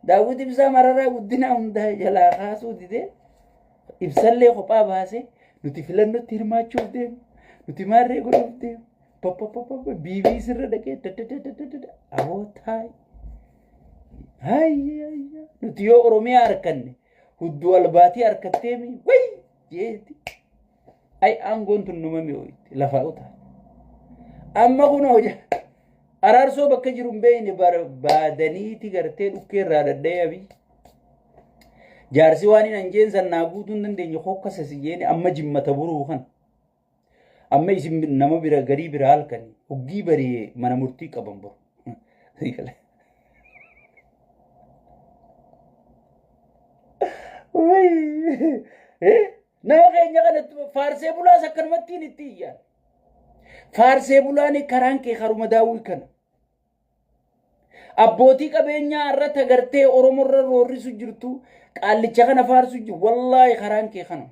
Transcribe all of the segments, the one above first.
daawwiti ibsaa mararaa guddinaa hundaa jalaa kaasuu dide ibsallee kophaa baase nuti filannootti hirmaachuuf deemu nuti maarree godhuuf deemu papapapapa biibii sirra dhaqee dadadadadada awootaay hayya nuti yoo oromiyaa harkanne hudduu albaatii harkatteemi way jeeti ay aangoon tun numame hoyti lafaa utaa amma kun hoja araarsoo bakka jiru hin beeyne barbaadaniiti gartee dhukkee irraa dadhayabi jaarsi waan hin anjeensan naa guutuu hin dandeenye hokkasa si jeene amma jimmata buruu kan amma isin nama bira garii bira halkanii huggii barii mana murtii qaban boru nama keenya kanatti faarsee bulaas akkanumattiin itti iyyaan faarsee bulaani karaan kee haruma daawwii kana abbootii qabeenyaa irratti agartee oromorra roorrisu jirtu qaallicha kana faarsu jiru wallaahi karaan kee kana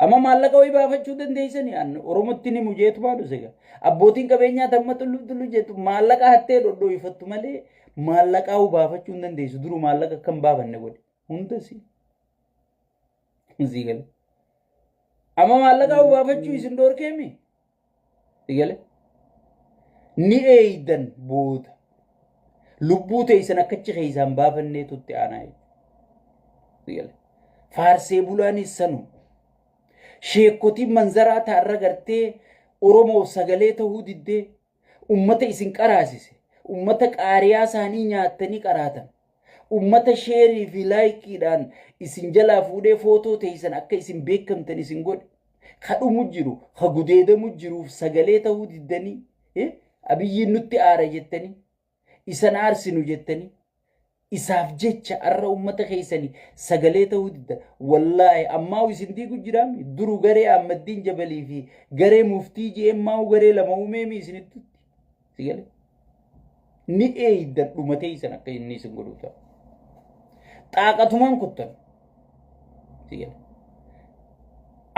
amma maallaqa way baafachuu dandeessani an oromotti ni mujeetu baadu sega abbootiin qabeenyaa tamma tullu jeetu maallaqa hattee dhodhooyfattu malee maallaqa u baafachuu hin dandeessu duru maallaqa kan baafanne godhe hundasi zigale amma maallaqa u baafachuu isin dorkeemi zigale ni eeydan booda lubbuu teessan akkachi keessan baafanne tutti aanaa zigale faarsee bulaanis sanu sheekoti manzaraa taarra gartee oromoo sagalee ta'uu diddee ummata isin qaraasise ummata qaariyaa isaanii nyaatanii qaraatan ummata sheerii fi laayikiidhaan isin jalaa fuudhee footoo teessan akka isin beekamtan isin godhe kadhumu jiru hagudeedamu jiruuf sagalee ta'uu diddanii abiyyiin nutti aara jettanii isan aarsinu jettanii isaaf jecha arra ummata keessanii sagalee ta'uu didda wallaahi ammaa isin diigu jiraami duru garee Ahmaddiin Jabalii fi garee muftii jeemmaa garee lama uumeemi isinitti sigale ni eeydan dhumatee isan akka inni isin godhu ta'a xaaqatumaan kuttan sigale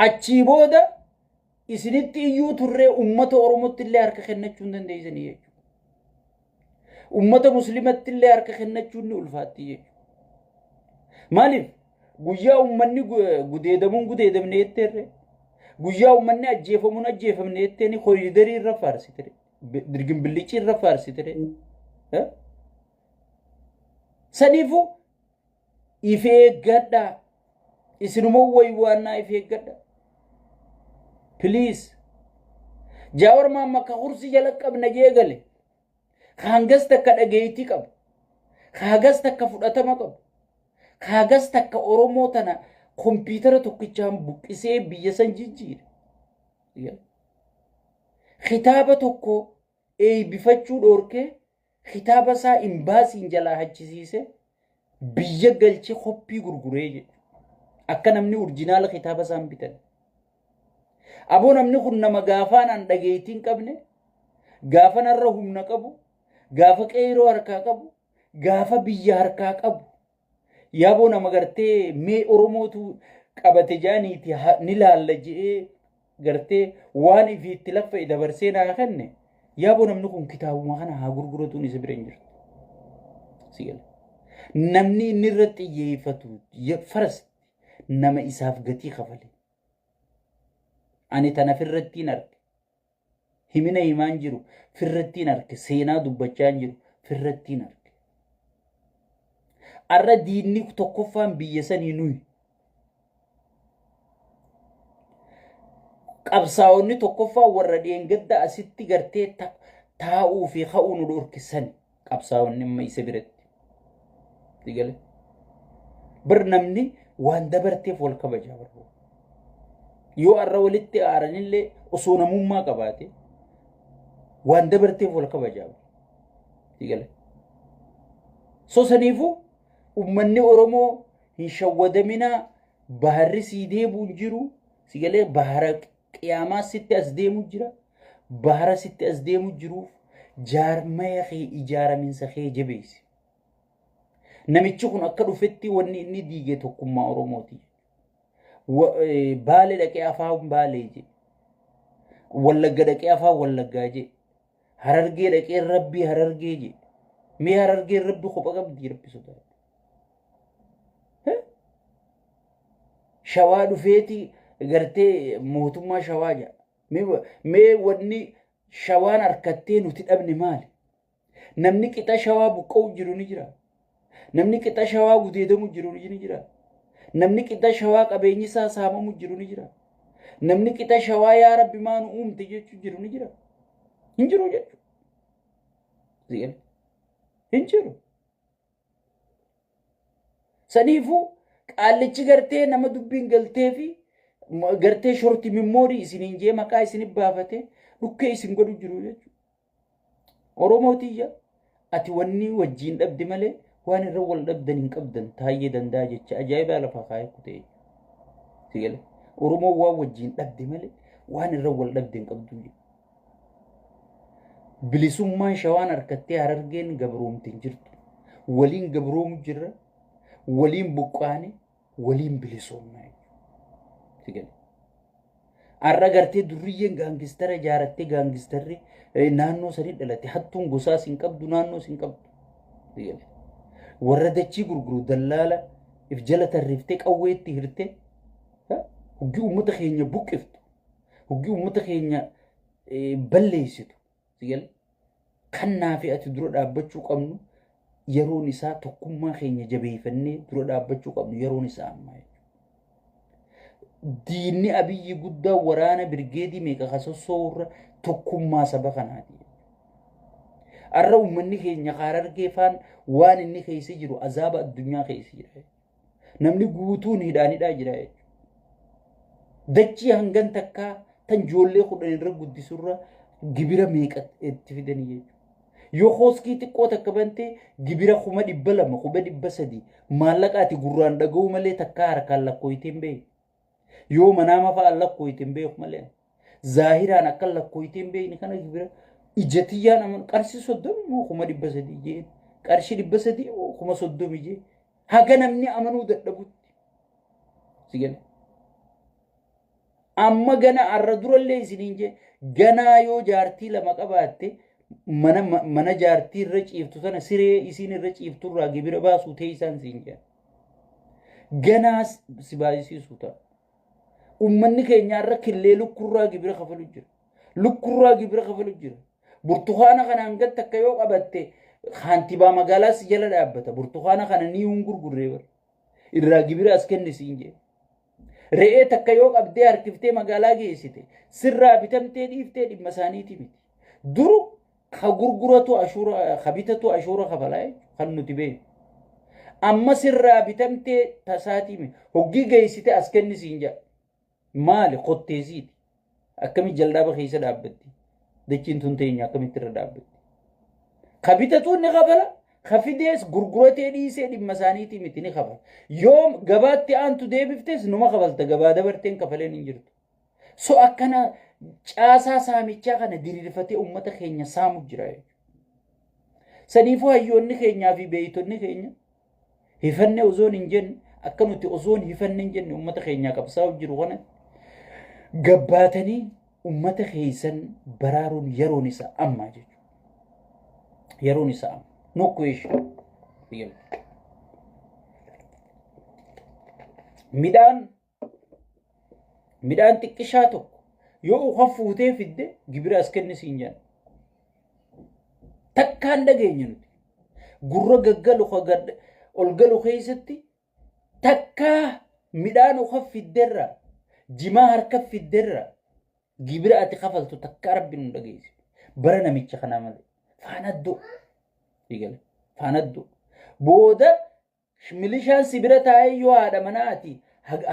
achii booda isinitti iyyuu turree ummata oromotti illee harka kennachuu hin dandeessanii jechuudha ummata muslimatti illee harka kennachuu ni ulfaatti jechuudha maaliif guyyaa ummanni gudeedamuun gudeedamne jetteerre guyyaa ummanni ajjeefamuun ajjeefamne jetteeni koriidarii irra faarsitire dirgimbillichi irra faarsitire saniifu ife eeggadhaa isinuma waywaannaa ife eeggadhaa please jaawar maamaka kursi jala qabna jeegale kaangas takka dhageeyti qabu kaagas takka fudhatama qabu kaagas takka oromoo tana kompiitara tokkichaan buqqisee biyya san jijjiire kitaaba tokko eebbifachuu dhoorkee kitaaba isaa imbaasiin jalaa hachisiise biyya galchee koppii gurguree jedhu akka namni orjinaala kitaaba isaan bitan aboo namni kun nama gaafaan dhageeytiin qabne gaafanarra humna qabu gaafa qeeroo harkaa qabu gaafa biyya harkaa qabu yaaboo nama gartee mee oromootu qabate jaaniiti ni laalla jedhee gartee waan ifiitti laffa dabarsee naa kenne yaaboo namni kun kitaabuma kana haa gurguratuun isa bira hin jirtu sigale namni inni irratti xiyyeeffatu farasti nama isaaf gatii kafale ani tana firrattiin arge himina himaan jiru firrattiin arge seenaa dubbachaan jiru firrattiin arge arra diinni tokkoffaan biyya sanii nuyi qabsaa'onni tokkoffaan warra dheengadda asitti gartee taa'uu fi ka'uu nu dhorkisan qabsaa'onni amma isa biratti digale bir namni waan dabarteef wal kabajaa barbaadu yoo arra walitti aaranillee osoo namummaa qabaate waan dabarteef wal kabajaa digale so saniifu ummanni oromoo hin shawwadaminaa baharri sii deebuun jiru sigale bahara qiyaamaa sitti as deemu jira bahara sitti as deemu jiruuf jaarmaya kee ijaaraminsa kee jabeessi namichi kun akka dhufetti wanni inni diige tokkummaa oromooti baale dhaqee afaan baalee je wallagga dhaqee afaan wallaggaa je harargee dhaqee rabbii harargee je mee harargee rabbi kopha qabdi rabbi sodaa shawaa dhufeeti gartee mootummaa shawaa jaa. Mee wanni shawaan harkattee nuti dhabne maali? Namni qixa shawaa buqqa'u jiru ni jira. Namni qixa shawaa gudeedamu jiru ni jira. Namni qixa shawaa qabeenyi isaa saamamu jiru ni jira. Namni qixa shawaa yaa Rabbi maan uumte jechuu jiru ni jira. Hin jiru jechuudha. Hin jiru. Saniifuu qaallichi gartee nama dubbiin galtee fi gartee shorti mimmoorii isiniin jee maqaa isinif baafate dhukkee isin godhu jiru jechuudha. Oromootiyya ati wanni wajjiin dhabdi malee waan irra wal dhabdan hin qabdan taayyee danda'a jecha ajaa'ibaa lafa kaayee kutee. Sigale Oromoo waan wajjiin dhabdi malee waan irra wal dhabdi hin qabdu. Bilisummaan shawaan harkattee Harargeen gabroomti hin jirtu. Waliin gabroomu jirra. Waliin buqqaane waliin bilisoomnaa. Sigale arra gartee durriyyeen gaangistara jaarattee gaangistarri naannoo sanii dhalate hattuun gosaas hin qabdu naannoo sin qabdu. Sigale warra dachii gurguru dallaala if jala tarriftee qawweetti hirte hogii uummata keenya buqqiftu hogii uummata keenya balleessitu. Sigale kan naafi ati dura dhaabbachuu qabnu yeroon isaa tokkummaa keenya jabeeffannee dura dhaabbachuu qabnu yeroon isaa ammaa. Diinni abiyyi guddaa waraana birgeedii meeqa kasosoorra tokkummaa saba kanaati. Arra uummanni keenya Harargeefaan waan inni keessa jiru azaaba addunyaa keessa jira. Namni guutuun hidhaanidhaa jira. Dachii hangan takkaa tan ijoollee 10 irra guddisurra gibira meeqa itti fidanii jechuudha. Yoo hoskii xiqqoo takka bantee gibira 200 200 maallaqaati gurraan dhaga'u malee takkaa harkaan lakkooyitiin beeku. Yoo manaama fa'a lakkooyitiin beeku malee zaahiraan akka lakkooyitiin beekni kana gibira ijatiyyaan aman qarshii 30 moo 300 jee qarshii 300 moo 30 jee haga namni amanuu dadhabutti. Sigale amma gana arra durallee isiniin jee ganaa yoo jaartii lama qabaatte mana jaartii irra ciiftu sana siree isiin irra ciiftu irraa gibira baasuu ta'e isaan siin jee ganaa si baay'isiisu ta'a. Uummanni keenya irra killee lukkurraa gibira kafalu jira. Lukkurraa gibira kafalu jira. Burtukaana kana hangan takka yoo qabatte kantiibaa magaalaa si jala dhaabbata. Burtukaana kana ni gurgurree bara. Irraa gibira as kenni siin jee. Re'ee takka yoo qabdee harkiftee magaalaa geessite sirraa bitamtee dhiiftee dhimma isaaniiti miti. Duru ka gurguratu ashuura ka bitatu ashuura kafalaa kan nuti beeknu. Amma sirraa bitamtee tasaatii miti. Hoggii geessite as kenni siin jaa. Maali qotteesiiti akkami jaldaaba keessa dhaabbatti dachiin tun teenya akkamitti irra dhaabbatti ka bitatu ni kafala ka fidees gurguratee dhiisee dhimma isaaniiti miti ni kafala yoo gabaatti aantu deebiftes numa kafalta gabaa dabarteen kafaleen hin jirtu so akkana caasaa saamichaa kana diriirfatee uummata keenya saamu jira. Saniifuu hayyoonni keenyaa fi beeytonni keenya hifanne osoon hin jenne akka nuti osoon hifanne hin jenne uummata keenyaa qabsaa'uuf jiru kana gabbaatanii uummata keessan baraaruun yeroon isaa ammaa jechuudha. Yeroon isaa amma. No question. Midhaan xiqqishaa tokko yoo ukan fuutee fidde gibira as kenni siin jedhan. Takkaan dhageenya nuti. Gurra gaggalu ol galu keessatti takkaa midhaan ukan fidderraa jimaa harka fidderraa gibira ati kafaltu takka rabbiin nu dhageessi. Bara namicha kanaa malee. Faanaddoo. Faanaddoo. Booda milishaan sibira taa'ee yoo haadha manaa ati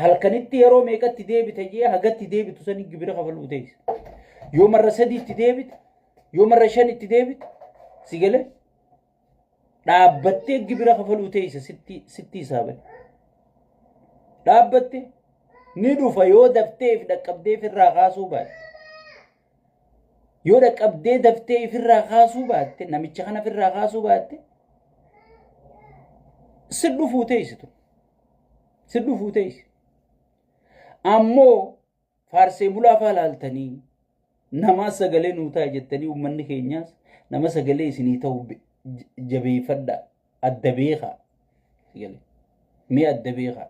halkanitti yeroo meeqatti deebite jee hagatti deebitu sani gibira kafaluu teessa. Yoo marra 3 itti deebite yoo marra 5 itti deebite sigale dhaabbattee gibira kafaluu teessa sitti isaabale. Dhaabbattee ni dhufa yoo daftee fi dhaqqabdee firraa kaasuu baatte. Yoo dhaqqabdee daftee firraa kaasuu baatte namicha kana firraa kaasuu baatte siddu fuuteessitu. Siddu fuuteessi. Ammoo faarsee bulaa faa laaltanii nama sagalee nuu ta'a jettanii uummanni keenyaas nama sagalee isinii ta'u jabeeffadha adda beekaa. Mee adda beekaa.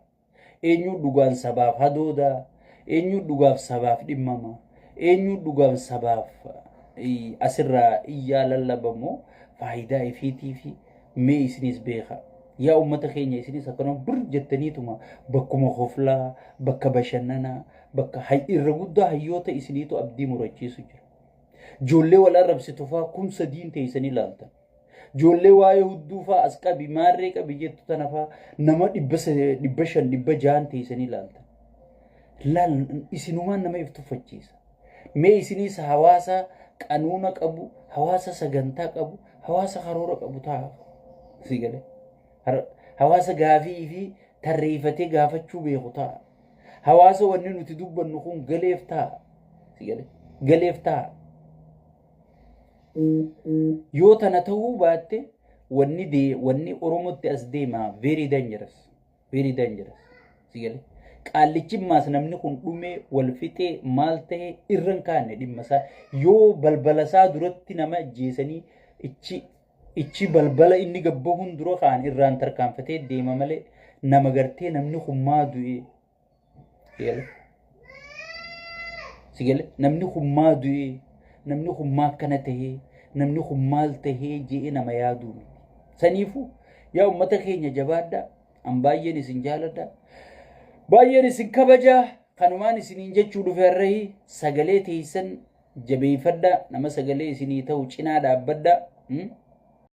eenyu dhugaan sabaaf hadooda, eenyu dhugaaf sabaaf dhimmama, eenyu dhugaaf sabaaf asirraa iyyaa lallabamoo faayidaa ifiitii fi mee isinis beeka. Yaa ummata keenya isinis akkanuma bir jettaniituma bakkuma hoflaa, bakka bashannanaa, bakka irra guddaa hayyoota isiniitu abdii murachiisu jira. Ijoollee wal arrabsitu fa'aa kumsa diin teessanii ilaaltan. Ijoollee waa'ee hudduu fa'aa as qabi maarree qabi jettu tana fa'aa nama 500 600 teessanii ilaaltan. Laal isinumaan nama iftuffachiisa. Mee isinis hawaasa qanuuna qabu, hawaasa sagantaa qabu, hawaasa karoora qabu ta'a. Sigale. Hawaasa gaafii fi tarreeffatee gaafachuu beeku ta'a. Hawaasa wanni nuti dubbannu kun galeef ta'a. Sigale. Galeef ta'a. Yoo tana ta'uu baatte wanni Oromootti as deema very dangerous. Very dangerous. Sigale. Qaallichimmaas namni kun dhumee wal fixee maal ta'e irran kaane dhimma isaa yoo balbala isaa duratti nama ajjeesanii ichi balbala inni gabbahuun dura kaan irraan tarkaanfatee deema malee nama gartee namni hummaa du'e. Sigale namni hummaa du'e, namni hummaa akkana tahee, namni hummaal tahee jee nama yaaduun. Saniifuu yaa ummata keenya jabaadhaa, an baay'een isin jaaladhaa. Baay'een isin kabajaa, kanumaan isiniin jechuu dhufeerrahi sagalee teessan jabeeffadhaa, nama sagalee isinii ta'u cinaa dhaabbadhaa.